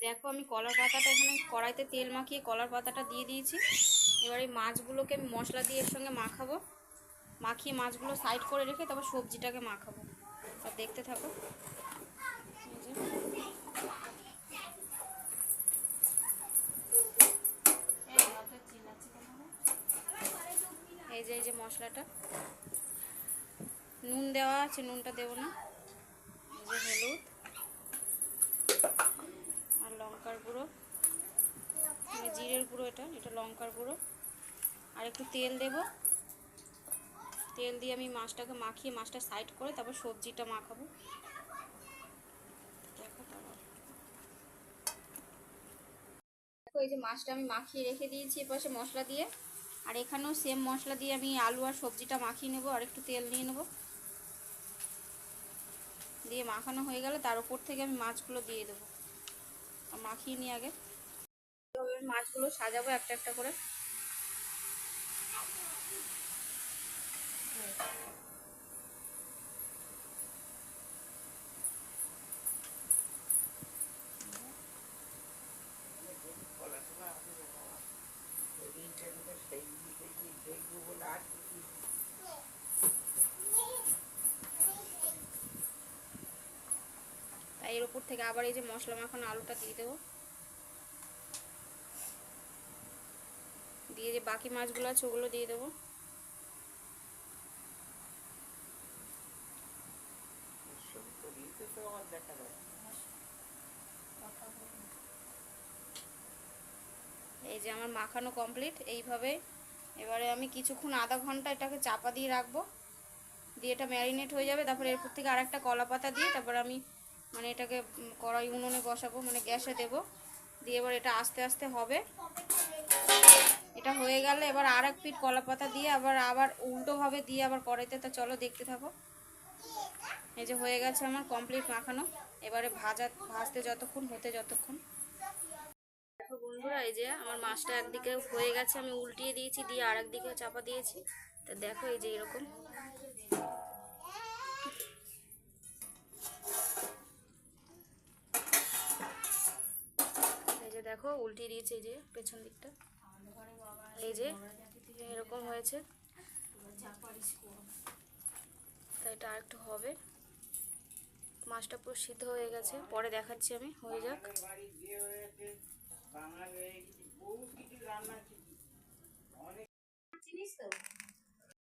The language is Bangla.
দেখো আমি কলার পাতাটা এখানে কড়াইতে তেল মাখিয়ে কলার পাতাটা দিয়ে দিয়েছি। এবার এই মাছগুলোকে আমি মশলা দিয়ে এর সঙ্গে মাখাবো, মাখিয়ে মাছগুলো সাইড করে রেখে তারপর সবজিটাকে মাখাবো। আর দেখতে থাকো। এই যে মশলাটা, নুন দেওয়া আছে, নুনটা দেবো না। এই যে হলুদ আর লঙ্কার গুঁড়ো, জিরের গুঁড়ো, এটা লঙ্কার গুঁড়ো, আর একটু তেল দেব। তেল দিয়ে আমি মাছটাকে মাখিয়ে মাছটা সাইড করে তারপর সবজিটা মাখাবো। দেখো এই যে মাছটা আমি মাখিয়ে রেখে দিয়েছি এপাশে মশলা দিয়ে, আর এখানেও সেম মশলা দিয়ে আমি আলু আর সবজিটা মাখিয়ে নেব। আর একটু তেল নিয়ে নেব, দিয়ে মাখানো হয়ে গেলে তার উপর থেকে আমি মাছগুলো দিয়ে দেবো। আর মাখিয়ে নিয়ে আগে মাছগুলো সাজাবো একটা একটা করে। তাই এর উপর থেকে আবার এই যে মশলা মাখানো আলুটা দিয়ে দেবো, দিয়ে যে বাকি মাছগুলো আছে ওগুলো দিয়ে দেবো। এই যে আমার মাখানো কমপ্লিট। এইভাবে এবারে আমি কিছুক্ষণ আধা ঘন্টা এটাকে চাপা দিয়ে রাখবো, দিয়ে এটা ম্যারিনেট হয়ে যাবে। তারপর এরপর থেকে আর একটা কলা পাতা দিয়ে তারপর আমি মানে এটাকে কড়াই উনুনে বসাবো, মানে গ্যাসে দেব। দিয়ে এবার এটা আস্তে আস্তে হবে। এটা হয়ে গেলে এবার আর এক পিঠ কলা পাতা দিয়ে আবার উল্টোভাবে দিয়ে আবার কড়াইতে, তা চলো দেখতে থাকো। এই যে হয়ে গেছে আমার কমপ্লিট মাখানো। এবারে ভাজতে যতক্ষণ যতক্ষণ। দেখো বন্ধুরা, এই যে আমার মাছটা একদিকে হয়ে গেছে, আমি উল্টিয়ে দিয়েছি, দিয়ে আর একদিকে চাপা দিয়েছি। তো দেখো এই যে এরকম। এই যে দেখো উল্টিয়ে দিয়েছি, এই যে পেছন দিকটা, এই যে এরকম হয়েছে। তাই এটা আরেকটু হবে। মাছটা পুরো সিদ্ধ হয়ে গেছে, পরে দেখাচ্ছি আমি, হয়ে যাক। চিনিস তো?